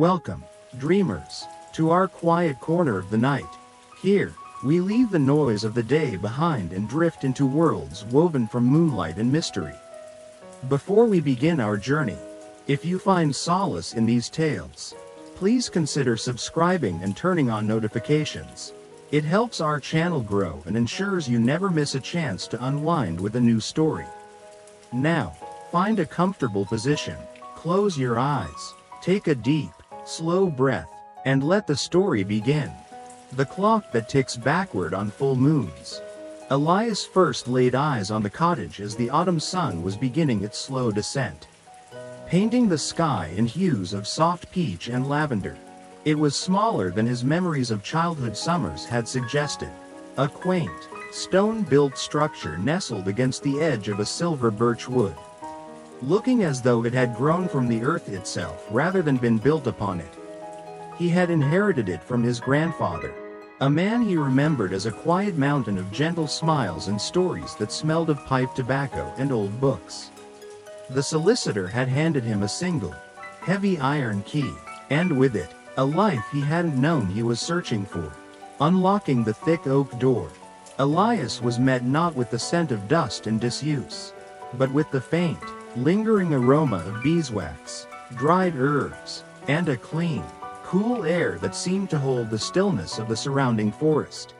Welcome, dreamers, to our quiet corner of the night. Here, we leave the noise of the day behind and drift into worlds woven from moonlight and mystery. Before we begin our journey, if you find solace in these tales, please consider subscribing and turning on notifications. It helps our channel grow and ensures you never miss a chance to unwind with a new story. Now, find a comfortable position, close your eyes, take a deep, slow breath, and let the story begin. The clock that ticks backward on full moons. Elias first laid eyes on the cottage as the autumn sun was beginning its slow descent, painting the sky in hues of soft peach and lavender. It was smaller than his memories of childhood summers had suggested. A quaint, stone-built structure nestled against the edge of a silver birch wood, looking as though it had grown from the earth itself rather than been built upon it. He had inherited it from his grandfather, a man he remembered as a quiet mountain of gentle smiles and stories that smelled of pipe tobacco and old books. The solicitor had handed him a single, heavy iron key, and with it, a life he hadn't known he was searching for. Unlocking the thick oak door, Elias was met not with the scent of dust and disuse, but with the faint, lingering aroma of beeswax, dried herbs, and a clean, cool air that seemed to hold the stillness of the surrounding forest.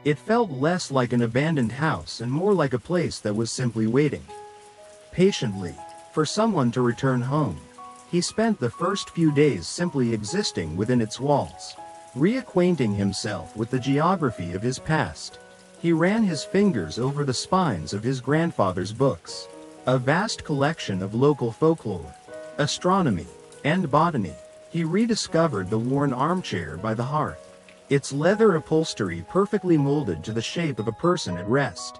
It felt less like an abandoned house and more like a place that was simply waiting patiently for someone to return home. He spent the first few days simply existing within its walls, reacquainting himself with the geography of his past. He ran his fingers over the spines of his grandfather's books, a vast collection of local folklore, astronomy, and botany. He rediscovered the worn armchair by the hearth, its leather upholstery perfectly molded to the shape of a person at rest.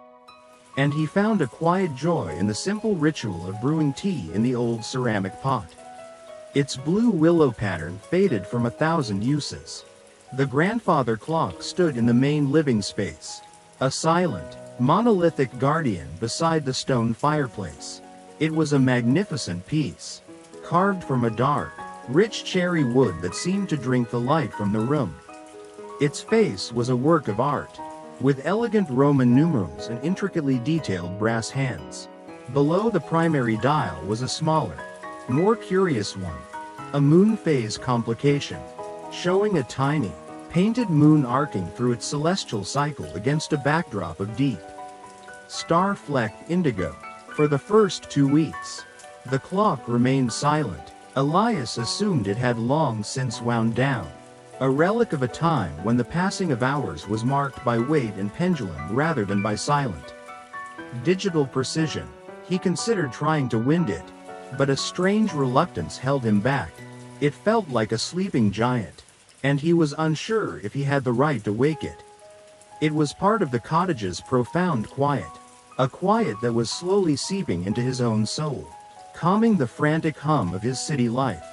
And he found a quiet joy in the simple ritual of brewing tea in the old ceramic pot. Its blue willow pattern faded from 1,000 uses. The grandfather clock stood in the main living space, a silent, monolithic guardian beside the stone fireplace. It was a magnificent piece, carved from a dark, rich cherry wood that seemed to drink the light from the room. Its face was a work of art, with elegant Roman numerals and intricately detailed brass hands. Below the primary dial was a smaller, more curious one, a moon phase complication, showing a tiny, painted moon arcing through its celestial cycle against a backdrop of deep, star-flecked indigo. For the first 2 weeks, the clock remained silent. Elias assumed it had long since wound down, a relic of a time when the passing of hours was marked by weight and pendulum rather than by silent, digital precision. He considered trying to wind it, but a strange reluctance held him back. It felt like a sleeping giant, and he was unsure if he had the right to wake it. It was part of the cottage's profound quiet, a quiet that was slowly seeping into his own soul, calming the frantic hum of his city life.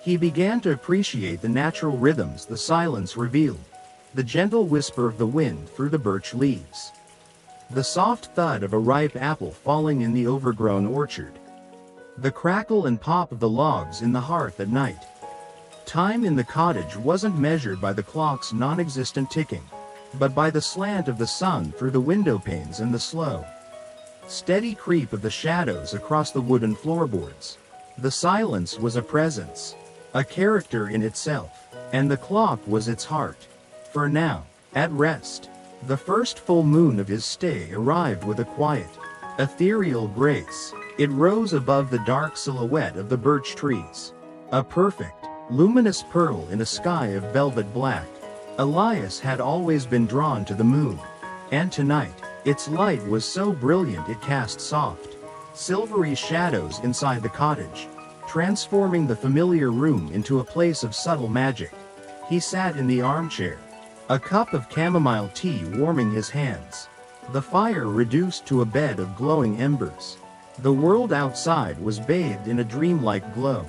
He began to appreciate the natural rhythms the silence revealed, the gentle whisper of the wind through the birch leaves, the soft thud of a ripe apple falling in the overgrown orchard, the crackle and pop of the logs in the hearth at night. Time in the cottage wasn't measured by the clock's non-existent ticking, but by the slant of the sun through the window panes and the slow, steady creep of the shadows across the wooden floorboards. The silence was a presence, a character in itself, and the clock was its heart. For now, at rest, the first full moon of his stay arrived with a quiet, ethereal grace. It rose above the dark silhouette of the birch trees, a perfect, luminous pearl in a sky of velvet black. Elias had always been drawn to the moon, and tonight, its light was so brilliant it cast soft, silvery shadows inside the cottage, transforming the familiar room into a place of subtle magic. He sat in the armchair, a cup of chamomile tea warming his hands, the fire reduced to a bed of glowing embers. The world outside was bathed in a dreamlike glow,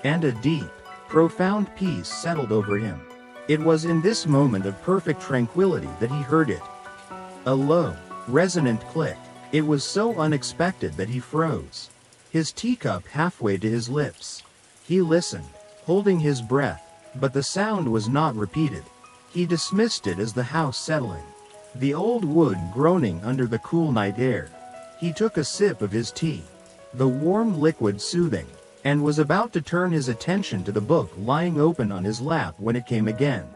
and a deep, profound peace settled over him. It was in this moment of perfect tranquility that he heard it. A low, resonant click. It was so unexpected that he froze, his teacup halfway to his lips. He listened, holding his breath, but the sound was not repeated. He dismissed it as the house settling, the old wood groaning under the cool night air. He took a sip of his tea, the warm liquid soothing, and was about to turn his attention to the book lying open on his lap when it came again.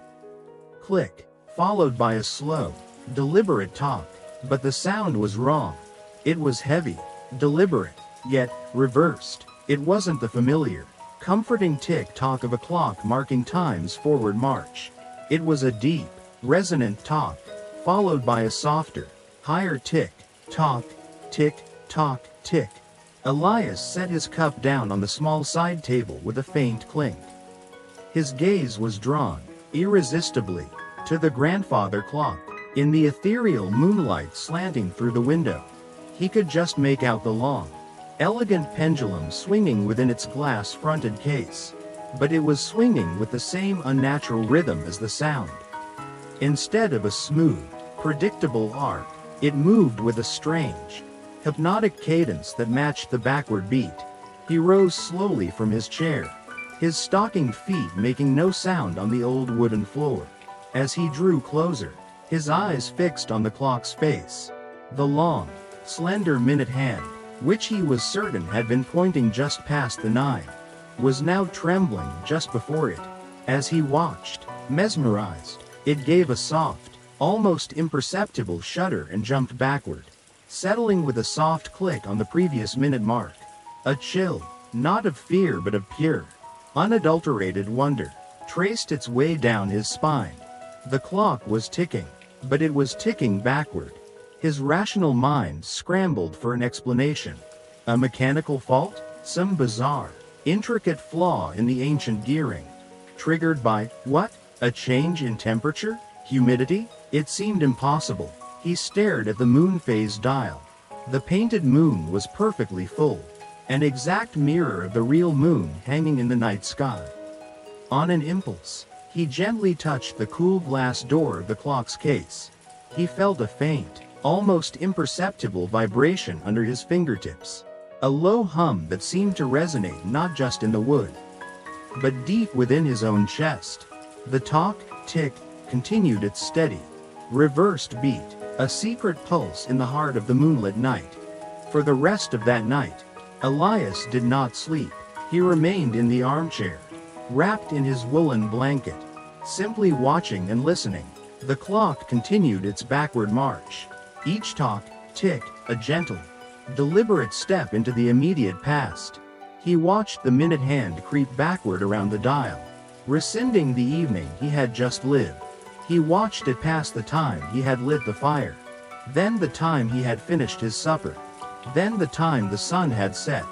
Click, followed by a slow, deliberate talk, but the sound was wrong. It was heavy, deliberate, yet reversed. It wasn't the familiar, comforting tick-tock of a clock marking time's forward march. It was a deep, resonant talk, followed by a softer, higher tick-tock, tick-tock, tick. Elias set his cup down on the small side table with a faint clink. His gaze was drawn, irresistibly, to the grandfather clock. In the ethereal moonlight slanting through the window, he could just make out the long, elegant pendulum swinging within its glass-fronted case. But it was swinging with the same unnatural rhythm as the sound. Instead of a smooth, predictable arc, it moved with a strange, hypnotic cadence that matched the backward beat. He rose slowly from his chair, his stockinged feet making no sound on the old wooden floor. As he drew closer, his eyes fixed on the clock's face. The long, slender minute hand, which he was certain had been pointing just past the 9, was now trembling just before it. As he watched, mesmerized, it gave a soft, almost imperceptible shudder and jumped backward, settling with a soft click on the previous minute mark. A chill, not of fear but of pure, unadulterated wonder, traced its way down his spine. The clock was ticking, but it was ticking backward. His rational mind scrambled for an explanation. A mechanical fault? Some bizarre, intricate flaw in the ancient gearing? Triggered by, what? A change in temperature? Humidity? It seemed impossible. He stared at the moon phase dial. The painted moon was perfectly full, an exact mirror of the real moon hanging in the night sky. On an impulse, he gently touched the cool glass door of the clock's case. He felt a faint, almost imperceptible vibration under his fingertips. A low hum that seemed to resonate not just in the wood, but deep within his own chest. The talk, tick, continued its steady, reversed beat, a secret pulse in the heart of the moonlit night. For the rest of that night, Elias did not sleep. He remained in the armchair, wrapped in his woolen blanket, simply watching and listening. The clock continued its backward march. Each talk, tick, a gentle, deliberate step into the immediate past. He watched the minute hand creep backward around the dial, rescinding the evening he had just lived. He watched it pass the time he had lit the fire, then the time he had finished his supper, then the time the sun had set.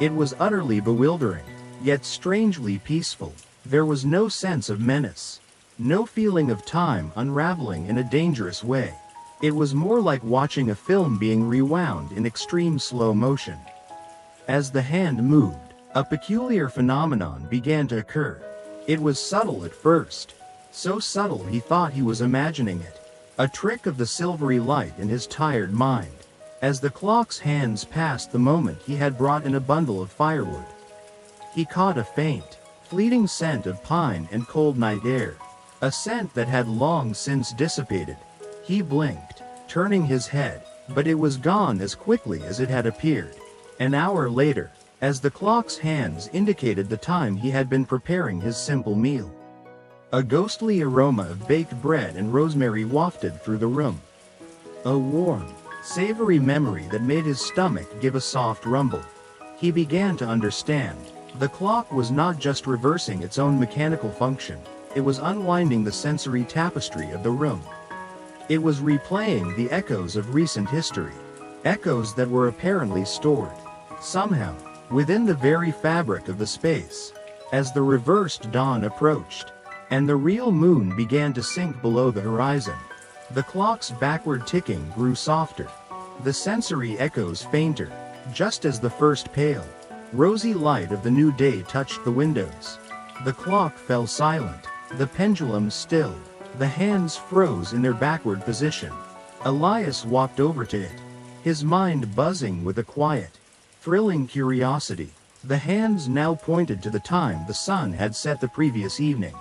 It was utterly bewildering, yet strangely peaceful. There was no sense of menace, no feeling of time unraveling in a dangerous way. It was more like watching a film being rewound in extreme slow motion. As the hand moved, a peculiar phenomenon began to occur. It was subtle at first, so subtle he thought he was imagining it, a trick of the silvery light in his tired mind. As the clock's hands passed the moment he had brought in a bundle of firewood, he caught a faint, fleeting scent of pine and cold night air, a scent that had long since dissipated. He blinked, turning his head, but it was gone as quickly as it had appeared. An hour later, as the clock's hands indicated the time he had been preparing his simple meal, a ghostly aroma of baked bread and rosemary wafted through the room. A warm, savory memory that made his stomach give a soft rumble. He began to understand. The clock was not just reversing its own mechanical function, it was unwinding the sensory tapestry of the room. It was replaying the echoes of recent history, echoes that were apparently stored, somehow, within the very fabric of the space. As the reversed dawn approached, and the real moon began to sink below the horizon, the clock's backward ticking grew softer, the sensory echoes fainter, just as the first pale, rosy light of the new day touched the windows. The clock fell silent, the pendulum stilled, the hands froze in their backward position. Elias walked over to it, his mind buzzing with a quiet, thrilling curiosity. The hands now pointed to the time the sun had set the previous evening.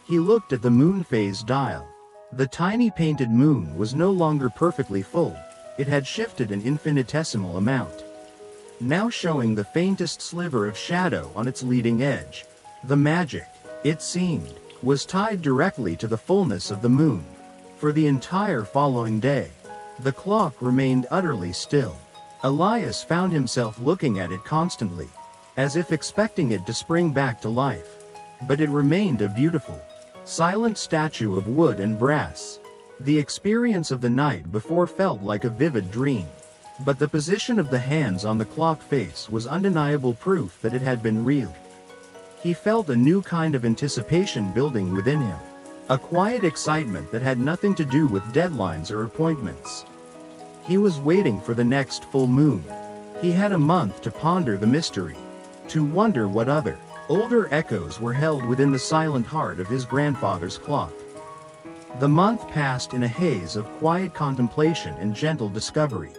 He looked at the moon phase dial. The tiny painted moon was no longer perfectly full, it had shifted an infinitesimal amount, now showing the faintest sliver of shadow on its leading edge. The magic, it seemed, was tied directly to the fullness of the moon. For the entire following day, the clock remained utterly still. Elias found himself looking at it constantly, as if expecting it to spring back to life. But it remained a beautiful, silent statue of wood and brass. The experience of the night before felt like a vivid dream. But the position of the hands on the clock face was undeniable proof that it had been real. He felt a new kind of anticipation building within him. A quiet excitement that had nothing to do with deadlines or appointments. He was waiting for the next full moon. He had a month to ponder the mystery, to wonder what other, older echoes were held within the silent heart of his grandfather's clock. The month passed in a haze of quiet contemplation and gentle discovery.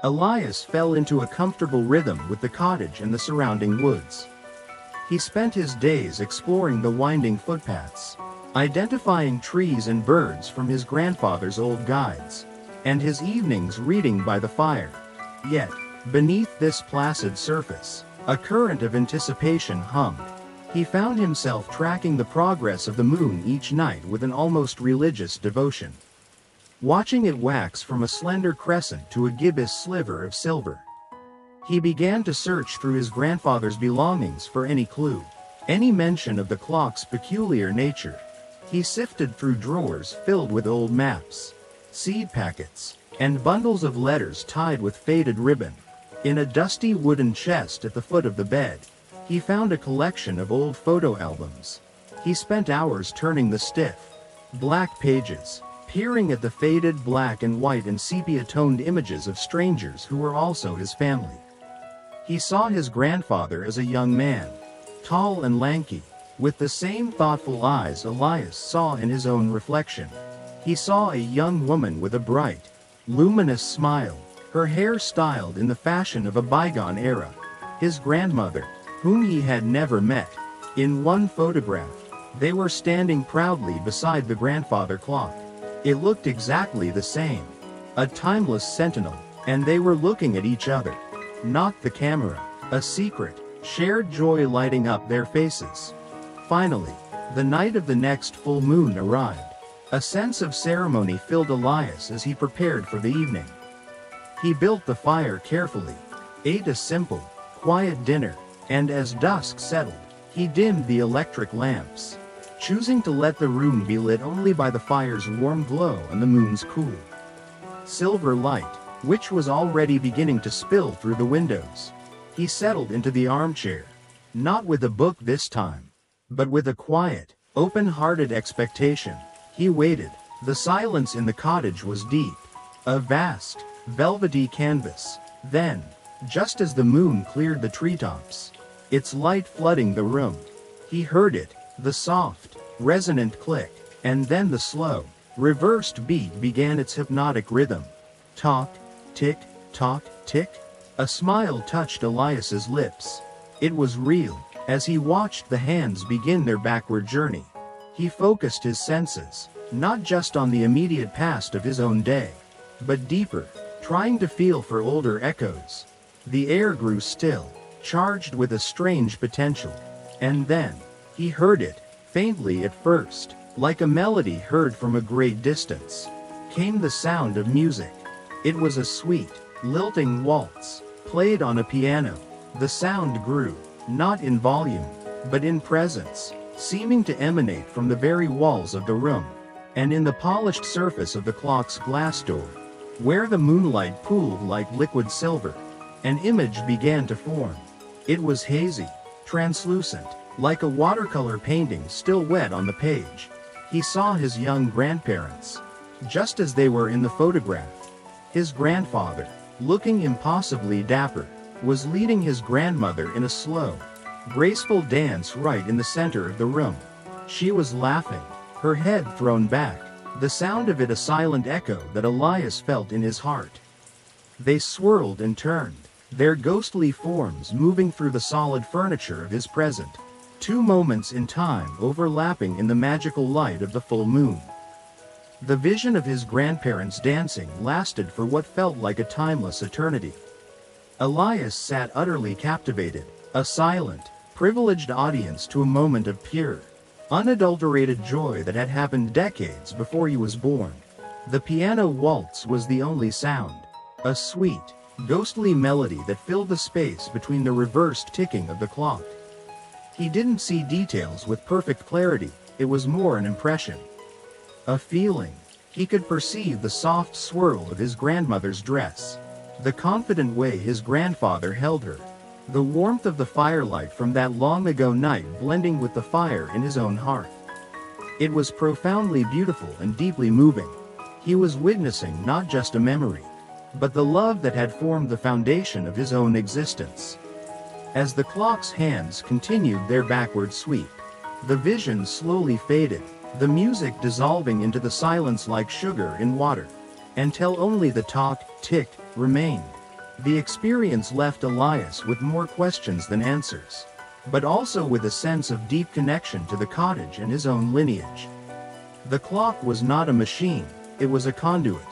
Elias fell into a comfortable rhythm with the cottage and the surrounding woods. He spent his days exploring the winding footpaths, identifying trees and birds from his grandfather's old guides, and his evenings reading by the fire. Yet, beneath this placid surface, a current of anticipation hummed. He found himself tracking the progress of the moon each night with an almost religious devotion, watching it wax from a slender crescent to a gibbous sliver of silver. He began to search through his grandfather's belongings for any clue, any mention of the clock's peculiar nature. He sifted through drawers filled with old maps, seed packets, and bundles of letters tied with faded ribbon. In a dusty wooden chest at the foot of the bed, he found a collection of old photo albums. He spent hours turning the stiff, black pages, peering at the faded black and white and sepia-toned images of strangers who were also his family. He saw his grandfather as a young man, tall and lanky, with the same thoughtful eyes Elias saw in his own reflection. He saw a young woman with a bright, luminous smile, her hair styled in the fashion of a bygone era. His grandmother, whom he had never met. In one photograph, they were standing proudly beside the grandfather clock. It looked exactly the same, a timeless sentinel, and they were looking at each other, not the camera, a secret, shared joy lighting up their faces. Finally, the night of the next full moon arrived. A sense of ceremony filled Elias as he prepared for the evening. He built the fire carefully, ate a simple, quiet dinner, and as dusk settled, he dimmed the electric lamps, choosing to let the room be lit only by the fire's warm glow and the moon's cool, silver light, which was already beginning to spill through the windows. He settled into the armchair, not with a book this time, but with a quiet, open-hearted expectation. He waited. The silence in the cottage was deep, a vast, velvety canvas. Then, just as the moon cleared the treetops, its light flooding the room, he heard it, the soft, resonant click, and then the slow, reversed beat began its hypnotic rhythm. Tock, tick, tock, tick. A smile touched Elias's lips. It was real. As he watched the hands begin their backward journey, he focused his senses, not just on the immediate past of his own day, but deeper, trying to feel for older echoes. The air grew still, charged with a strange potential. And then, he heard it, faintly at first, like a melody heard from a great distance, came the sound of music. It was a sweet, lilting waltz, played on a piano. The sound grew, not in volume, but in presence, seeming to emanate from the very walls of the room, and in the polished surface of the clock's glass door, where the moonlight pooled like liquid silver. An image began to form. It was hazy, translucent, like a watercolor painting still wet on the page. He saw his young grandparents, just as they were in the photograph. His grandfather, looking impossibly dapper, was leading his grandmother in a slow, graceful dance right in the center of the room. She was laughing, her head thrown back, the sound of it a silent echo that Elias felt in his heart. They swirled and turned, their ghostly forms moving through the solid furniture of his present. Two moments in time overlapping in the magical light of the full moon. The vision of his grandparents dancing lasted for what felt like a timeless eternity. Elias sat utterly captivated, a silent, privileged audience to a moment of pure, unadulterated joy that had happened decades before he was born. The piano waltz was the only sound, a sweet, ghostly melody that filled the space between the reversed ticking of the clock. He didn't see details with perfect clarity, it was more an impression. A feeling. He could perceive the soft swirl of his grandmother's dress, the confident way his grandfather held her, the warmth of the firelight from that long-ago night blending with the fire in his own hearth. It was profoundly beautiful and deeply moving. He was witnessing not just a memory, but the love that had formed the foundation of his own existence. As the clock's hands continued their backward sweep, the vision slowly faded, the music dissolving into the silence like sugar in water, until only the tick remained. The experience left Elias with more questions than answers, but also with a sense of deep connection to the cottage and his own lineage. The clock was not a machine, it was a conduit.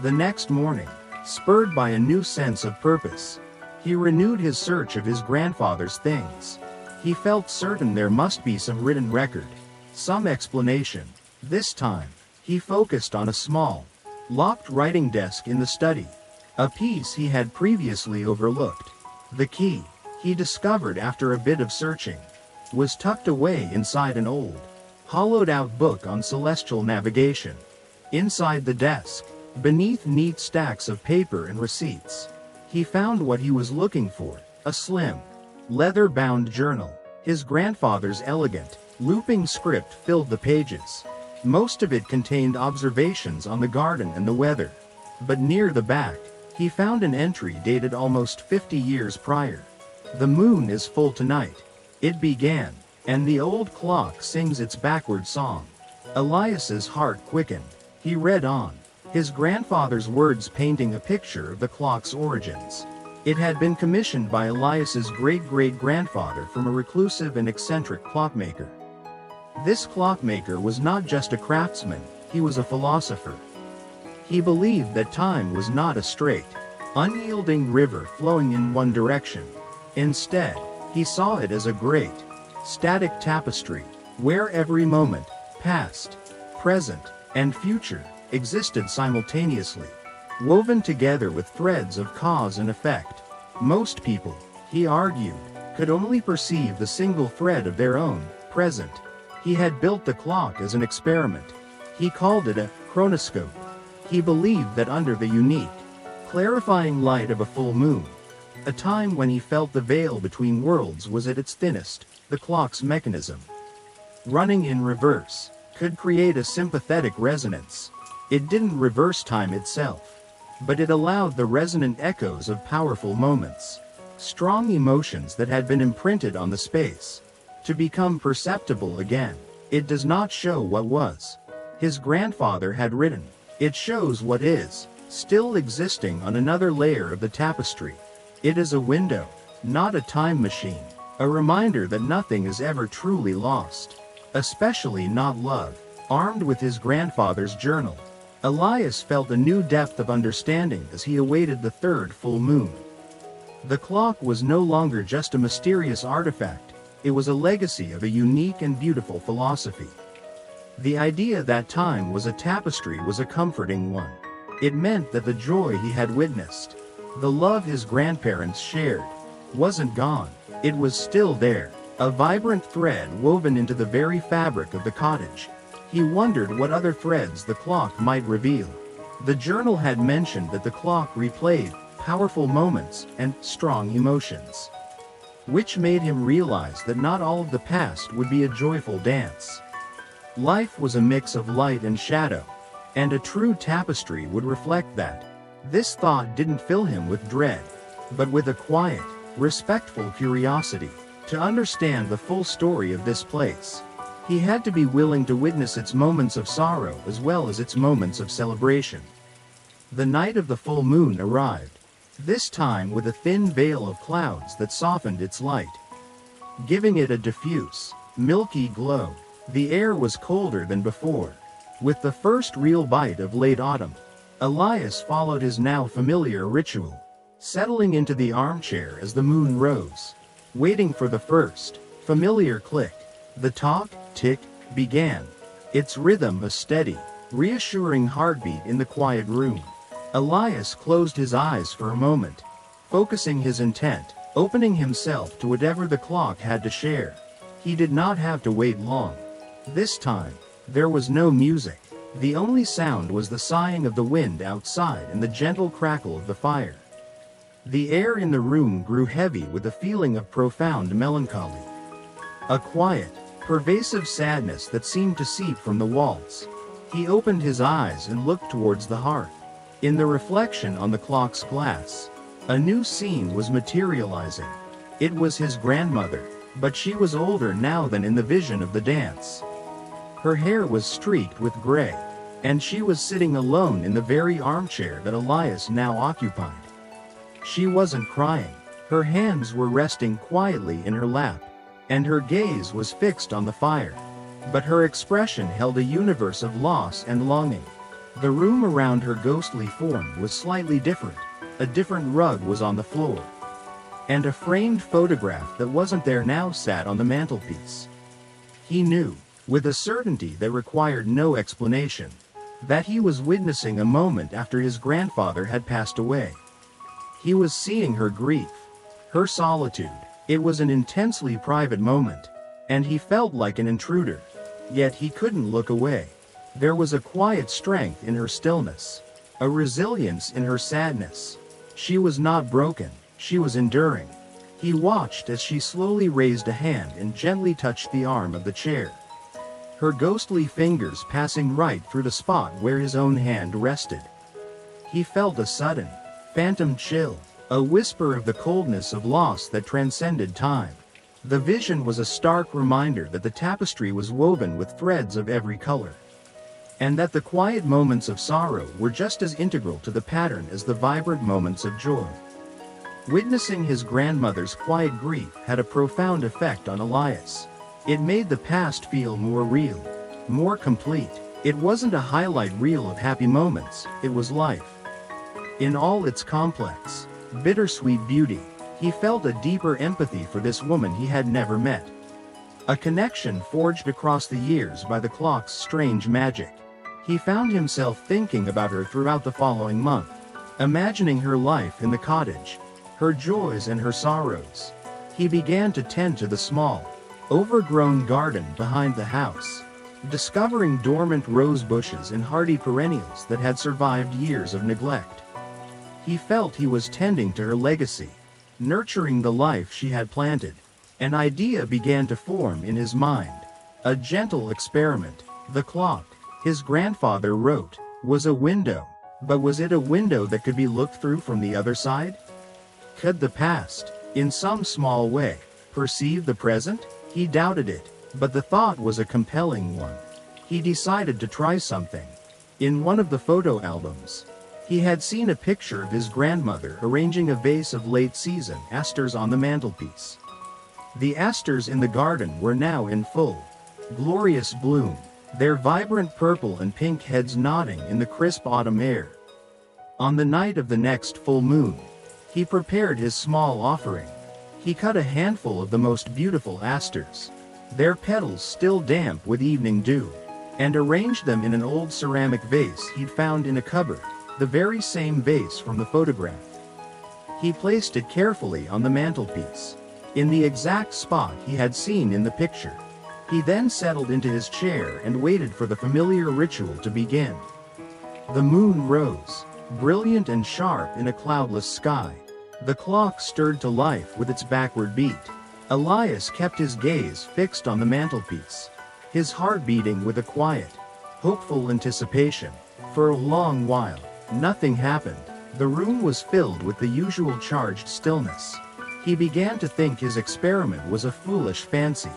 The next morning, spurred by a new sense of purpose, he renewed his search of his grandfather's things. He felt certain there must be some written record, some explanation. This time, he focused on a small, locked writing desk in the study, a piece he had previously overlooked. The key, he discovered after a bit of searching, was tucked away inside an old, hollowed-out book on celestial navigation. Inside the desk, beneath neat stacks of paper and receipts, he found what he was looking for, a slim, leather-bound journal. His grandfather's elegant, looping script filled the pages. Most of it contained observations on the garden and the weather. But near the back, he found an entry dated almost 50 years prior. "The moon is full tonight," it began, "and the old clock sings its backward song." Elias's heart quickened. He read on, his grandfather's words painting a picture of the clock's origins. It had been commissioned by Elias's great-great-grandfather from a reclusive and eccentric clockmaker. This clockmaker was not just a craftsman, he was a philosopher. He believed that time was not a straight, unyielding river flowing in one direction. Instead, he saw it as a great, static tapestry, where every moment, past, present, and future, existed simultaneously, woven together with threads of cause and effect. Most people, he argued, could only perceive the single thread of their own present. He had built the clock as an experiment. He called it a chronoscope. He believed that under the unique, clarifying light of a full moon, a time when he felt the veil between worlds was at its thinnest, the clock's mechanism, running in reverse, could create a sympathetic resonance. It didn't reverse time itself, but it allowed the resonant echoes of powerful moments, strong emotions that had been imprinted on the space, to become perceptible again. It does not show what was, his grandfather had written. It shows what is, still existing on another layer of the tapestry. It is a window, not a time machine, a reminder that nothing is ever truly lost, especially not love. Armed with his grandfather's journal, Elias felt a new depth of understanding as he awaited the third full moon. The clock was no longer just a mysterious artifact, it was a legacy of a unique and beautiful philosophy. The idea that time was a tapestry was a comforting one. It meant that the joy he had witnessed, the love his grandparents shared, wasn't gone. It was still there, a vibrant thread woven into the very fabric of the cottage. He wondered what other threads the clock might reveal. The journal had mentioned that the clock replayed powerful moments and strong emotions, which made him realize that not all of the past would be a joyful dance. Life was a mix of light and shadow, and a true tapestry would reflect that. This thought didn't fill him with dread, but with a quiet, respectful curiosity. To understand the full story of this place, he had to be willing to witness its moments of sorrow as well as its moments of celebration. The night of the full moon arrived. this time with a thin veil of clouds that softened its light, giving it a diffuse, milky glow. The air was colder than before. With the first real bite of late autumn, Elias followed his now familiar ritual, settling into the armchair as the moon rose, waiting for the first, familiar click. The talk, tick, began, its rhythm a steady, reassuring heartbeat in the quiet room. Elias closed his eyes for a moment, focusing his intent, opening himself to whatever the clock had to share. He did not have to wait long. This time, there was no music. The only sound was the sighing of the wind outside and the gentle crackle of the fire. The air in the room grew heavy with a feeling of profound melancholy. A quiet, pervasive sadness that seemed to seep from the walls. He opened his eyes and looked towards the hearth. In the reflection on the clock's glass, a new scene was materializing. It was his grandmother, but she was older now than in the vision of the dance. Her hair was streaked with gray, and she was sitting alone in the very armchair that Elias now occupied. She wasn't crying. Her hands were resting quietly in her lap, and her gaze was fixed on the fire. But her expression held a universe of loss and longing. The room around her ghostly form was slightly different. A different rug was on the floor, and a framed photograph that wasn't there now sat on the mantelpiece. He knew, with a certainty that required no explanation, that he was witnessing a moment after his grandfather had passed away. He was seeing her grief, her solitude. It was an intensely private moment, and he felt like an intruder. Yet he couldn't look away. There was a quiet strength in her stillness, a resilience in her sadness. She was not broken, she was enduring. He watched as she slowly raised a hand and gently touched the arm of the chair, her ghostly fingers passing right through the spot where his own hand rested. He felt a sudden, phantom chill, a whisper of the coldness of loss that transcended time. The vision was a stark reminder that the tapestry was woven with threads of every color, and that the quiet moments of sorrow were just as integral to the pattern as the vibrant moments of joy. Witnessing his grandmother's quiet grief had a profound effect on Elias. It made the past feel more real, more complete. It wasn't a highlight reel of happy moments, it was life. In all its complex, bittersweet beauty, he felt a deeper empathy for this woman he had never met. A connection forged across the years by the clock's strange magic. He found himself thinking about her throughout the following month, imagining her life in the cottage, her joys and her sorrows. He began to tend to the small, overgrown garden behind the house, discovering dormant rose bushes and hardy perennials that had survived years of neglect. He felt he was tending to her legacy, nurturing the life she had planted. An idea began to form in his mind, a gentle experiment. The clock, his grandfather wrote, was a window, but was it a window that could be looked through from the other side? Could the past, in some small way, perceive the present? He doubted it, but the thought was a compelling one. He decided to try something. In one of the photo albums, he had seen a picture of his grandmother arranging a vase of late-season asters on the mantelpiece. The asters in the garden were now in full, glorious bloom, their vibrant purple and pink heads nodding in the crisp autumn air. On the night of the next full moon, he prepared his small offering. He cut a handful of the most beautiful asters, their petals still damp with evening dew, and arranged them in an old ceramic vase he'd found in a cupboard, the very same vase from the photograph. He placed it carefully on the mantelpiece, in the exact spot he had seen in the picture. He then settled into his chair and waited for the familiar ritual to begin. The moon rose, brilliant and sharp in a cloudless sky. The clock stirred to life with its backward beat. Elias kept his gaze fixed on the mantelpiece, his heart beating with a quiet, hopeful anticipation. For a long while, nothing happened. The room was filled with the usual charged stillness. He began to think his experiment was a foolish fancy.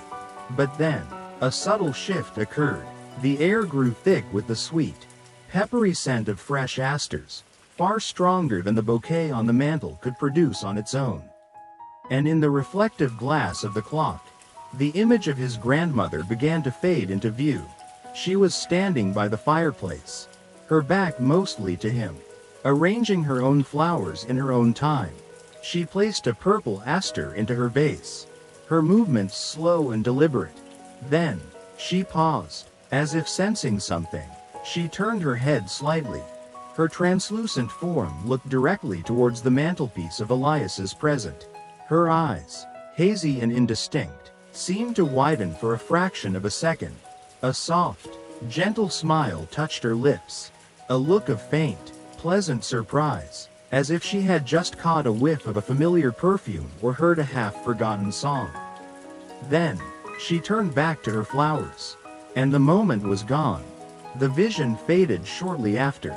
But then, a subtle shift occurred. The air grew thick with the sweet, peppery scent of fresh asters, far stronger than the bouquet on the mantel could produce on its own. And in the reflective glass of the clock, the image of his grandmother began to fade into view. She was standing by the fireplace, her back mostly to him, arranging her own flowers in her own time. She placed a purple aster into her vase, her movements slow and deliberate. Then, she paused, as if sensing something. She turned her head slightly. Her translucent form looked directly towards the mantelpiece of Elias's present. Her eyes, hazy and indistinct, seemed to widen for a fraction of a second. A soft, gentle smile touched her lips, a look of faint, pleasant surprise, as if she had just caught a whiff of a familiar perfume or heard a half-forgotten song. Then, she turned back to her flowers, and the moment was gone. The vision faded shortly after.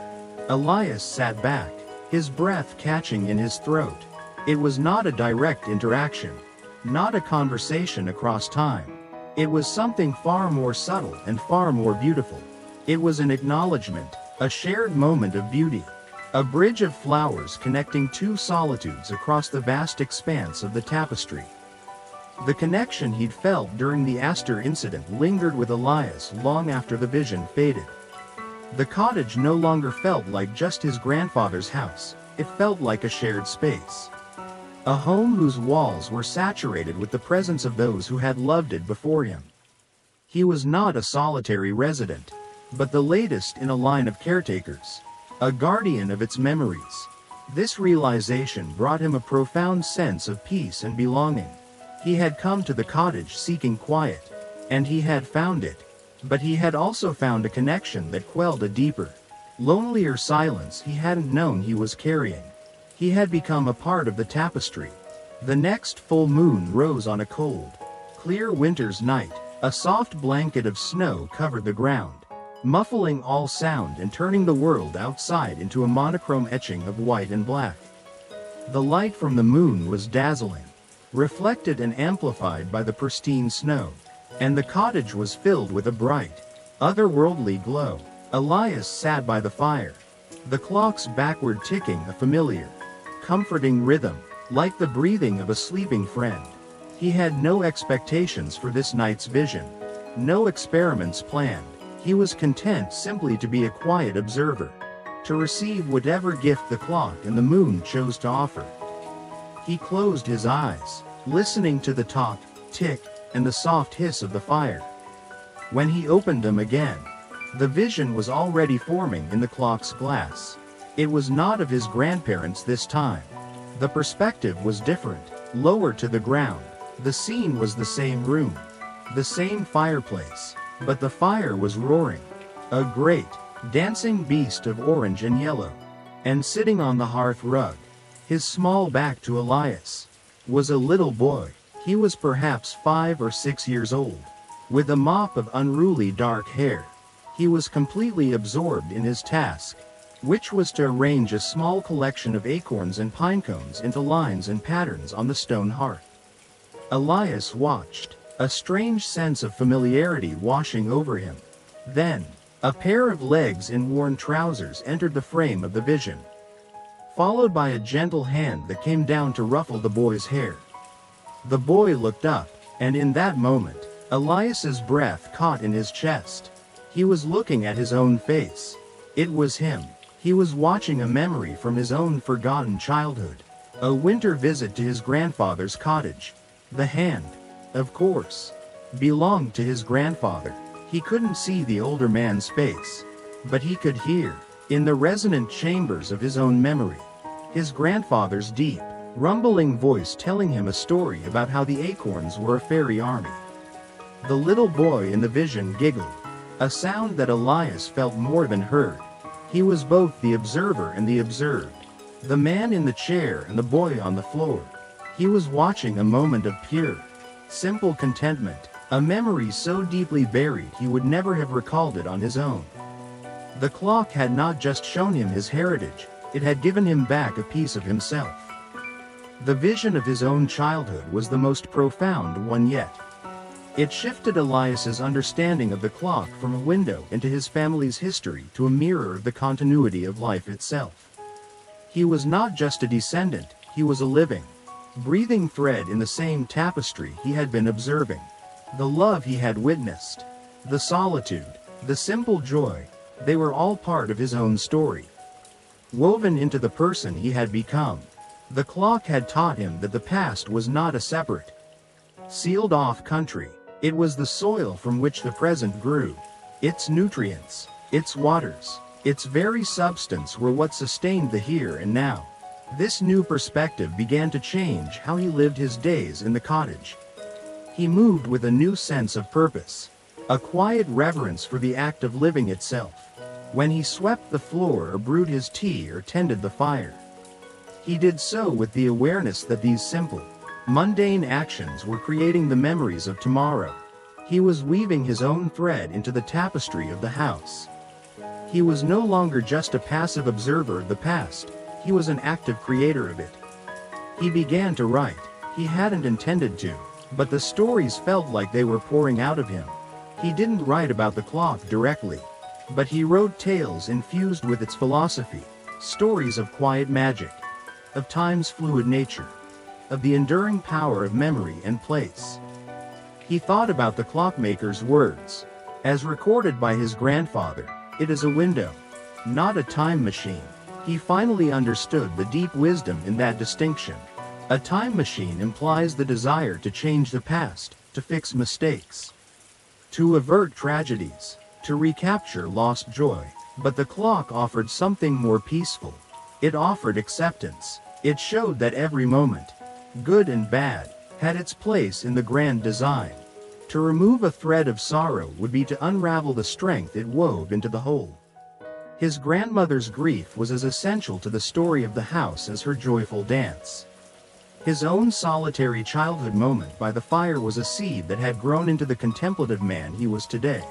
Elias sat back, his breath catching in his throat. It was not a direct interaction, not a conversation across time. It was something far more subtle and far more beautiful. It was an acknowledgement, a shared moment of beauty, a bridge of flowers connecting two solitudes across the vast expanse of the tapestry. The connection he'd felt during the Aster incident lingered with Elias long after the vision faded. The cottage no longer felt like just his grandfather's house, it felt like a shared space. A home whose walls were saturated with the presence of those who had loved it before him. He was not a solitary resident, but the latest in a line of caretakers, a guardian of its memories. This realization brought him a profound sense of peace and belonging. He had come to the cottage seeking quiet, and he had found it, but he had also found a connection that quelled a deeper, lonelier silence he hadn't known he was carrying. He had become a part of the tapestry. The next full moon rose on a cold, clear winter's night. A soft blanket of snow covered the ground, muffling all sound and turning the world outside into a monochrome etching of white and black. The light from the moon was dazzling, reflected and amplified by the pristine snow, and the cottage was filled with a bright, otherworldly glow. Elias sat by the fire, the clock's backward ticking a familiar, comforting rhythm, like the breathing of a sleeping friend. He had no expectations for this night's vision, no experiments planned. He was content simply to be a quiet observer, to receive whatever gift the clock and the moon chose to offer. He closed his eyes, listening to the talk, tick, and the soft hiss of the fire. When he opened them again, the vision was already forming in the clock's glass. It was not of his grandparents this time. The perspective was different, lower to the ground. The scene was the same room, the same fireplace, but the fire was roaring. A great, dancing beast of orange and yellow. And sitting on the hearth rug, his small back to Elias, was a little boy. He was perhaps 5 or 6 years old, with a mop of unruly dark hair. He was completely absorbed in his task, which was to arrange a small collection of acorns and pine cones into lines and patterns on the stone hearth. Elias watched, a strange sense of familiarity washing over him. Then, a pair of legs in worn trousers entered the frame of the vision, followed by a gentle hand that came down to ruffle the boy's hair. The boy looked up, and in that moment, Elias's breath caught in his chest. He was looking at his own face. It was him. He was watching a memory from his own forgotten childhood. A winter visit to his grandfather's cottage. The hand, of course, belonged to his grandfather. He couldn't see the older man's face, but he could hear, in the resonant chambers of his own memory, his grandfather's deep, rumbling voice telling him a story about how the acorns were a fairy army. The little boy in the vision giggled, a sound that Elias felt more than heard. He was both the observer and the observed, the man in the chair and the boy on the floor. He was watching a moment of pure, simple contentment, a memory so deeply buried he would never have recalled it on his own. The clock had not just shown him his heritage, it had given him back a piece of himself. The vision of his own childhood was the most profound one yet. It shifted Elias's understanding of the clock from a window into his family's history to a mirror of the continuity of life itself. He was not just a descendant, he was a living, breathing thread in the same tapestry he had been observing. The love he had witnessed, the solitude, the simple joy, they were all part of his own story, woven into the person he had become. The clock had taught him that the past was not a separate, sealed-off country. It was the soil from which the present grew. Its nutrients, its waters, its very substance were what sustained the here and now. This new perspective began to change how he lived his days in the cottage. He moved with a new sense of purpose, a quiet reverence for the act of living itself. When he swept the floor or brewed his tea or tended the fire, he did so with the awareness that these simple, mundane actions were creating the memories of tomorrow. He was weaving his own thread into the tapestry of the house. He was no longer just a passive observer of the past, he was an active creator of it. He began to write. He hadn't intended to, but the stories felt like they were pouring out of him. He didn't write about the clock directly, but he wrote tales infused with its philosophy, stories of quiet magic, of time's fluid nature, of the enduring power of memory and place. He thought about the clockmaker's words, as recorded by his grandfather, "It is a window, not a time machine." He finally understood the deep wisdom in that distinction. A time machine implies the desire to change the past, to fix mistakes, to avert tragedies, to recapture lost joy. But the clock offered something more peaceful. It offered acceptance. It showed that every moment, good and bad, had its place in the grand design. To remove a thread of sorrow would be to unravel the strength it wove into the whole. His grandmother's grief was as essential to the story of the house as her joyful dance. His own solitary childhood moment by the fire was a seed that had grown into the contemplative man he was today.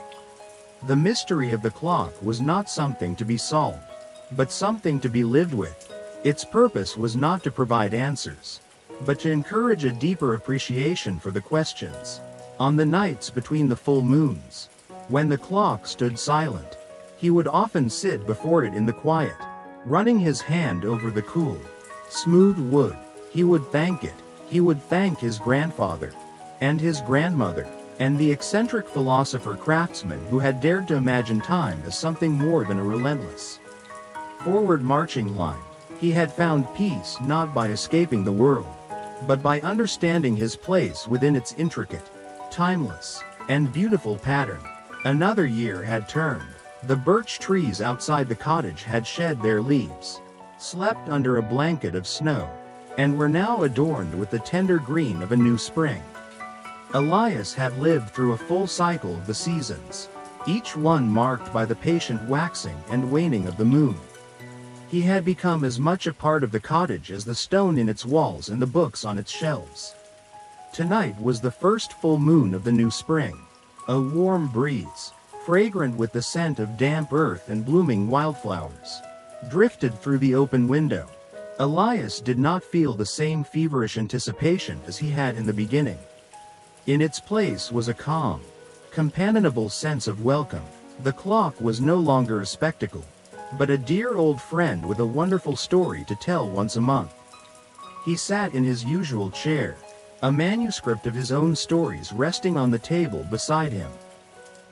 The mystery of the clock was not something to be solved, but something to be lived with. Its purpose was not to provide answers, but to encourage a deeper appreciation for the questions. On the nights between the full moons, when the clock stood silent, he would often sit before it in the quiet, running his hand over the cool, smooth wood. He would thank it. He would thank his grandfather, and his grandmother, and the eccentric philosopher-craftsman who had dared to imagine time as something more than a relentless, forward-marching line. He had found peace not by escaping the world, but by understanding his place within its intricate, timeless, and beautiful pattern. Another year had turned. The birch trees outside the cottage had shed their leaves, slept under a blanket of snow, and were now adorned with the tender green of a new spring. Elias had lived through a full cycle of the seasons, each one marked by the patient waxing and waning of the moon. He had become as much a part of the cottage as the stone in its walls and the books on its shelves. Tonight was the first full moon of the new spring. A warm breeze, fragrant with the scent of damp earth and blooming wildflowers, drifted through the open window. Elias did not feel the same feverish anticipation as he had in the beginning. In its place was a calm, companionable sense of welcome. The clock was no longer a spectacle, but a dear old friend with a wonderful story to tell once a month. He sat in his usual chair, a manuscript of his own stories resting on the table beside him.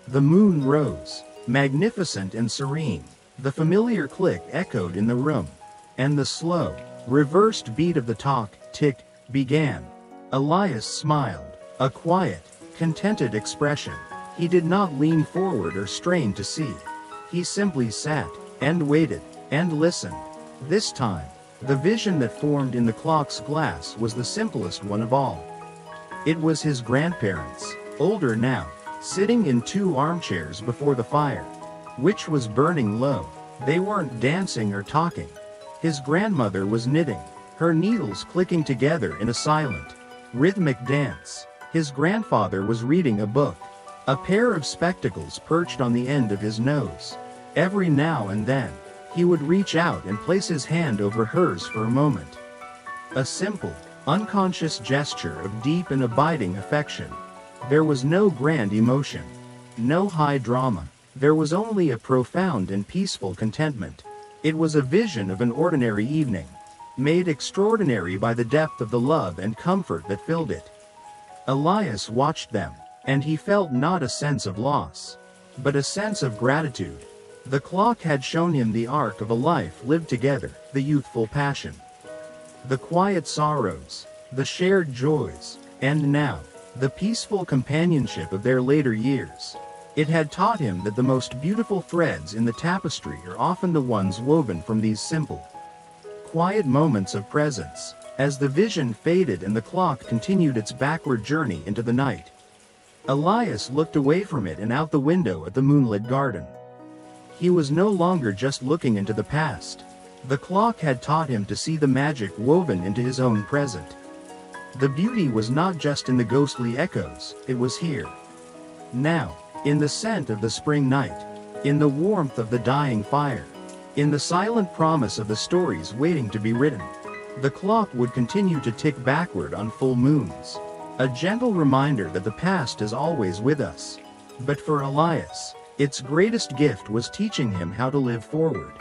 The moon rose, magnificent and serene. The familiar click echoed in the room, and the slow, reversed beat of the tick began. Elias smiled, a quiet, contented expression. He did not lean forward or strain to see. He simply sat, and waited, and listened. This time, the vision that formed in the clock's glass was the simplest one of all. It was his grandparents, older now, sitting in two armchairs before the fire, which was burning low. They weren't dancing or talking. His grandmother was knitting, her needles clicking together in a silent, rhythmic dance. His grandfather was reading a book, a pair of spectacles perched on the end of his nose. Every now and then, he would reach out and place his hand over hers for a moment. A simple, unconscious gesture of deep and abiding affection. There was no grand emotion, no high drama. There was only a profound and peaceful contentment. It was a vision of an ordinary evening, made extraordinary by the depth of the love and comfort that filled it. Elias watched them, and he felt not a sense of loss, but a sense of gratitude. The clock had shown him the arc of a life lived together, the youthful passion, the quiet sorrows, the shared joys, and now, the peaceful companionship of their later years. It had taught him that the most beautiful threads in the tapestry are often the ones woven from these simple, quiet moments of presence. As the vision faded and the clock continued its backward journey into the night, Elias looked away from it and out the window at the moonlit garden. He was no longer just looking into the past. The clock had taught him to see the magic woven into his own present. The beauty was not just in the ghostly echoes, it was here, now, in the scent of the spring night, in the warmth of the dying fire, in the silent promise of the stories waiting to be written. The clock would continue to tick backward on full moons, a gentle reminder that the past is always with us. But for Elias, its greatest gift was teaching him how to live forward.